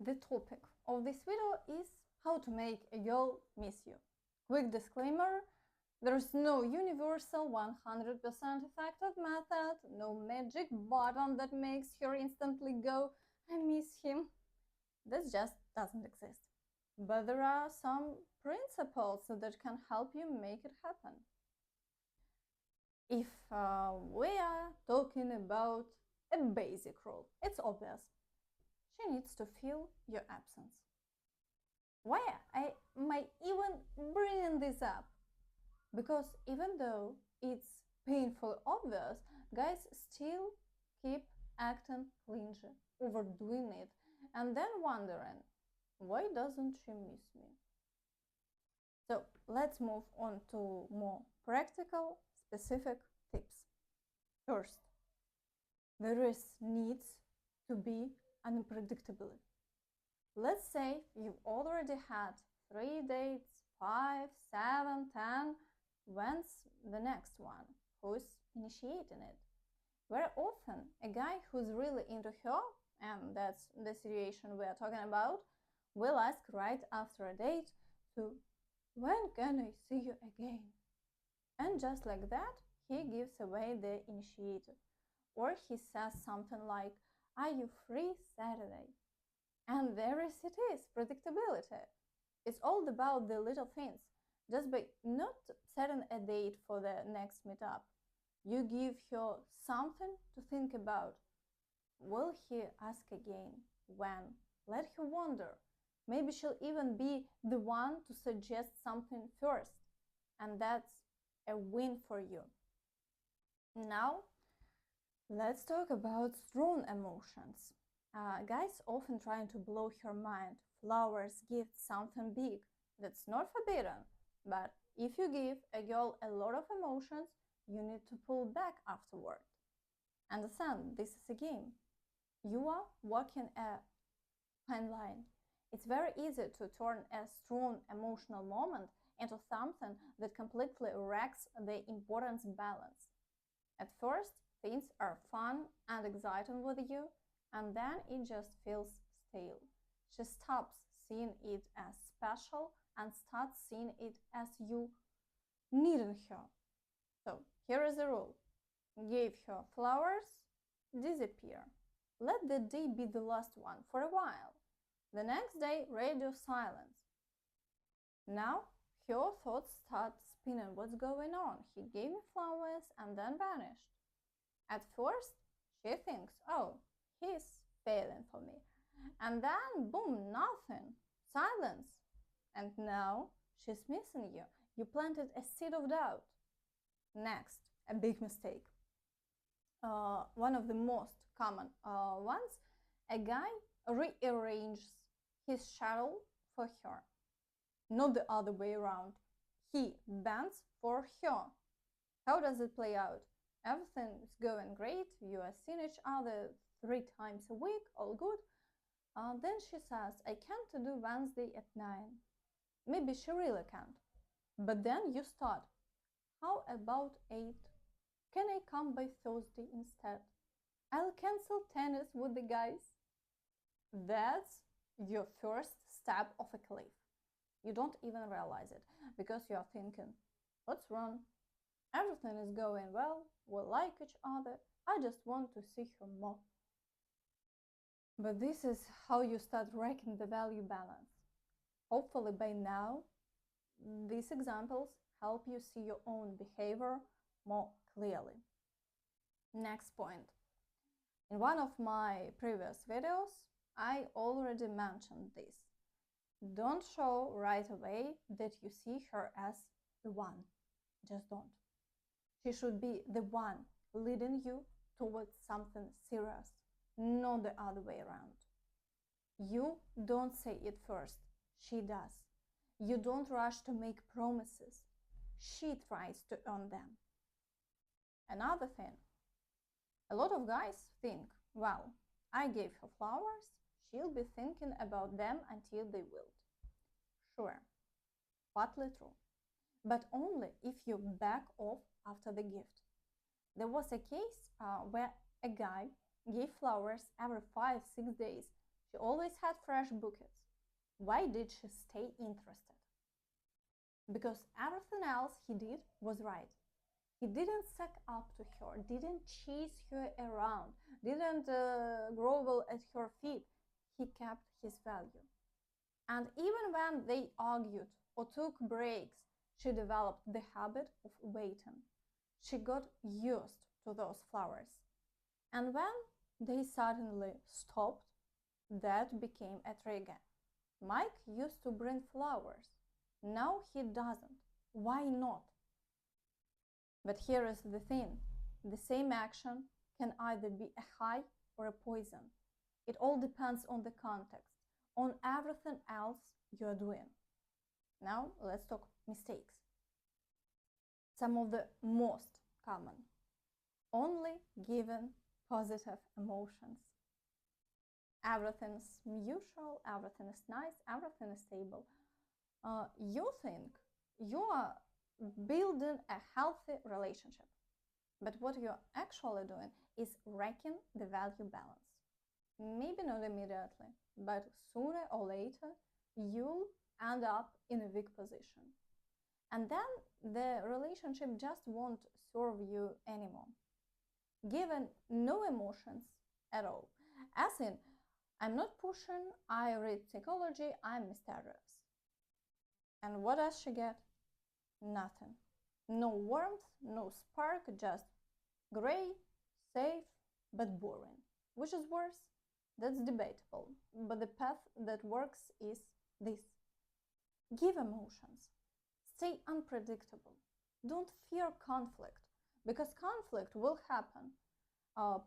The topic of this video is how to make a girl miss you. Quick disclaimer, there's no universal 100% effective method, no magic button that makes her instantly go, I miss him. This just doesn't exist. But there are some principles that can help you make it happen. If we are talking about a basic rule, it's obvious. She needs to feel your absence. Why am I even bringing this up? Because even though it's painfully obvious, guys still keep acting clingy, overdoing it, and then wondering, why doesn't she miss me? So let's move on to more practical, specific tips. First, there needs to be unpredictability. Let's say you've already had 3 dates, 5, 7, 10. When's the next one? Who's initiating it? Very often, a guy who's really into her, and that's the situation we're talking about, will ask right after a date to, when can I see you again? And just like that, he gives away the initiative. Or he says something like, are you free Saturday? And there it is, predictability. It's all about the little things. Just by not setting a date for the next meetup, you give her something to think about. Will he ask again? When? Let her wonder. Maybe she'll even be the one to suggest something first. And that's a win for you. Now, let's talk about strong emotions. Guys often trying to blow her mind. Flowers, gifts, something big. That's not forbidden. But if you give a girl a lot of emotions, you need to pull back afterward. Understand, this is a game. You are walking a fine line. It's very easy to turn a strong emotional moment into something that completely wrecks the importance balance. At first, things are fun and exciting with you, and then it just feels stale. She stops seeing it as special and starts seeing it as you needing her. So here is the rule. Give her flowers, disappear. Let the day be the last one for a while. The next day, radio silence. Now her thoughts start spinning. What's going on? He gave me flowers and then vanished. At first, she thinks, oh, he's failing for me. And then, boom, nothing. Silence. And now she's missing you. You planted a seed of doubt. Next, a big mistake. One of the most common ones, a guy rearranges his schedule for her, not the other way around. He bends for her. How does it play out? Everything is going great. You are seeing each other 3 times a week, all good. Then she says, I can't do Wednesday at 9. Maybe she really can't. But then you start. How about 8? Can I come by Thursday instead? I'll cancel tennis with the guys. That's your first step of a cliff. You don't even realize it because you are thinking, what's wrong? Everything is going well. We like each other. I just want to see her more. But this is how you start wrecking the value balance. Hopefully by now, these examples help you see your own behavior more clearly. Next point. In one of my previous videos, I already mentioned this. Don't show right away that you see her as the one. Just don't. She should be the one leading you towards something serious, not the other way around. You don't say it first. She does. You don't rush to make promises. She tries to earn them. Another thing, a lot of guys think, well, I gave her flowers, she'll be thinking about them until they wilt. Sure, partly true, but only if you back off after the gift. There was a case where a guy gave flowers every 5-6 days. She always had fresh bouquets. Why did she stay interested? Because everything else he did was right. He didn't suck up to her, didn't chase her around, didn't grovel at her feet. He kept his value. And even when they argued or took breaks, she developed the habit of waiting. She got used to those flowers. And when they suddenly stopped, that became a trigger. Mike used to bring flowers. Now he doesn't. Why not? But here is the thing. The same action can either be a high or a poison. It all depends on the context, on everything else you're doing. Now let's talk mistakes. Some of the most common. Only giving positive emotions. Everything is mutual, everything is nice, everything is stable. You think you are building a healthy relationship, but what you're actually doing is wrecking the value balance. Maybe not immediately, but sooner or later you'll end up in a weak position. And then the relationship just won't serve you anymore. Given no emotions at all. As in, I'm not pushing, I read psychology, I'm mysterious. And what does she get? Nothing. No warmth, no spark, just gray, safe, but boring. Which is worse? That's debatable. But the path that works is this. Give emotions. Stay unpredictable. Don't fear conflict, because conflict will happen.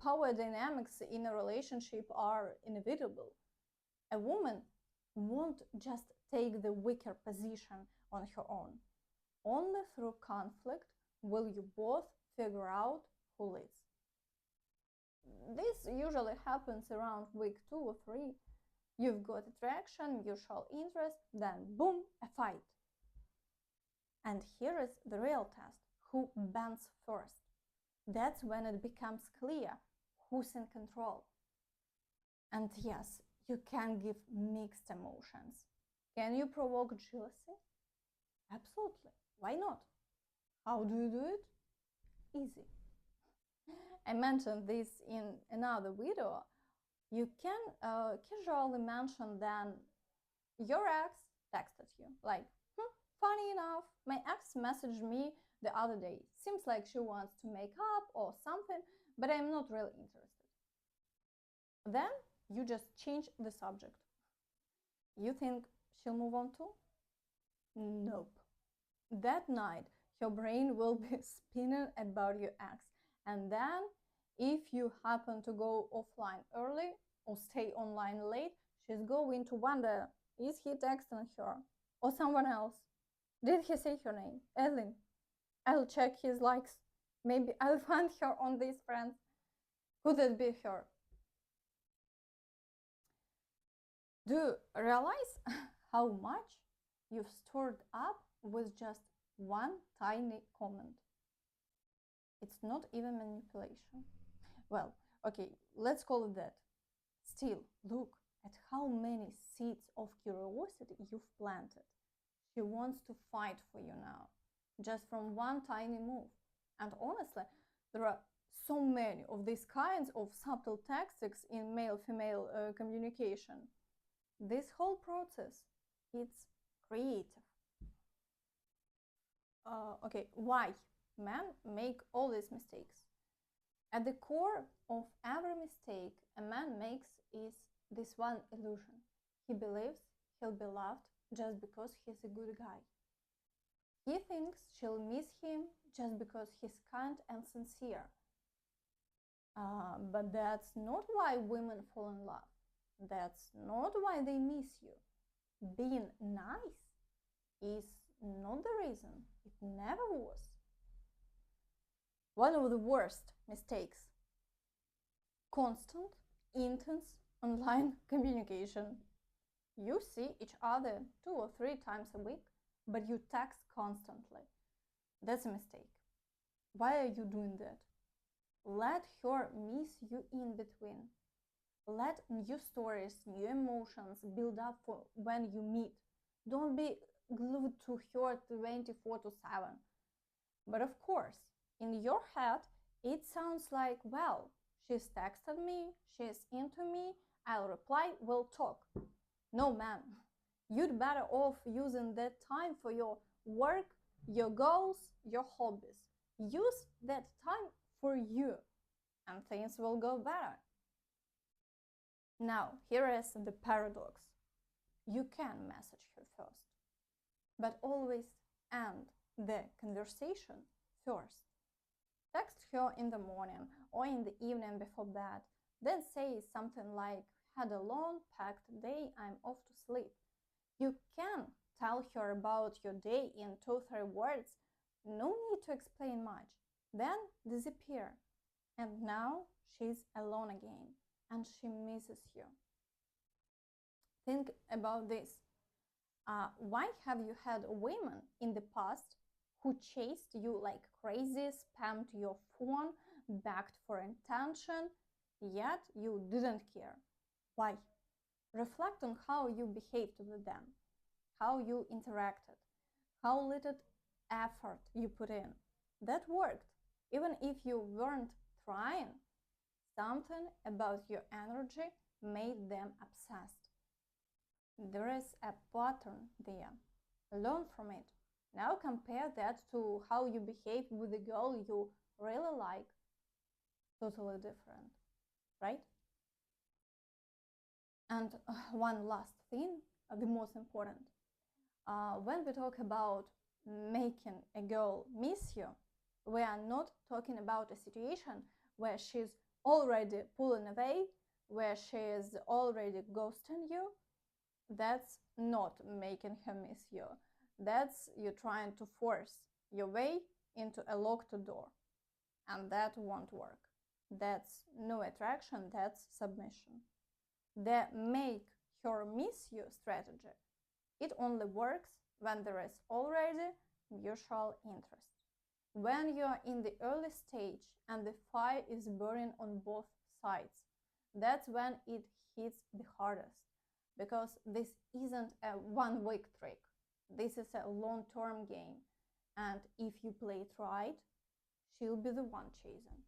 Power dynamics in a relationship are inevitable. A woman won't just take the weaker position on her own. Only through conflict will you both figure out who leads. This usually happens around week 2 or 3. You've got attraction, mutual interest, then boom, a fight. And here is the real test. Who bends first? That's when it becomes clear who's in control. And yes, you can give mixed emotions. Can you provoke jealousy? Absolutely. Why not? How do you do it? Easy. I mentioned this in another video. You can casually mention then your ex texted you, like, funny enough, my ex messaged me the other day. Seems like she wants to make up or something, but I'm not really interested. Then you just change the subject. You think she'll move on too? Nope. That night, your brain will be spinning about your ex. And then, if you happen to go offline early or stay online late, she's going to wonder, is he texting her or someone else? Did he say her name? Ellen. I'll check his likes. Maybe I'll find her on these friends. Could it be her? Do you realize how much you've stored up with just one tiny comment? It's not even manipulation. Well, okay, let's call it that. Still, look at how many seeds of curiosity you've planted. She wants to fight for you now, just from one tiny move. And honestly, there are so many of these kinds of subtle tactics in male-female communication. This whole process, it's creative. Okay, why men make all these mistakes? At the core of every mistake a man makes is this one illusion. He believes he'll be loved just because he's a good guy. He thinks she'll miss him just because he's kind and sincere. But that's not why women fall in love. That's not why they miss you. Being nice is not the reason. It never was. One of the worst mistakes. Constant, intense online communication. You see each other 2 or 3 times a week, but you text constantly. That's a mistake. Why are you doing that? Let her miss you in between. Let new stories, new emotions build up for when you meet. Don't be glued to her 24 to 7. But of course, in your head, it sounds like, well, she's texted me, she's into me, I'll reply, we'll talk. No, man, you'd better off using that time for your work, your goals, your hobbies. Use that time for you, and things will go better. Now, here is the paradox. You can message her first, but always end the conversation first. Text her in the morning or in the evening before bed, then say something like, had a long, packed day, I'm off to sleep. You can tell her about your day in 2-3 words, no need to explain much. Then disappear. And now she's alone again and she misses you. Think about this. Why have you had women in the past who chased you like crazy, spammed your phone, begged for attention, yet you didn't care? Why? Reflect on how you behaved with them, how you interacted, how little effort you put in. That worked. Even if you weren't trying, something about your energy made them obsessed. There is a pattern there. Learn from it. Now compare that to how you behave with a girl you really like. Totally different, right? And one last thing, the most important. When we talk about making a girl miss you, we are not talking about a situation where she's already pulling away, where she is already ghosting you. That's not making her miss you. That's you trying to force your way into a locked door. And that won't work. That's no attraction, that's submission. The make her miss you strategy, it only works when there is already mutual interest. When you're in the early stage and the fire is burning on both sides, that's when it hits the hardest. Because this isn't a 1 week trick. This is a long-term game. And if you play it right, she'll be the one chasing.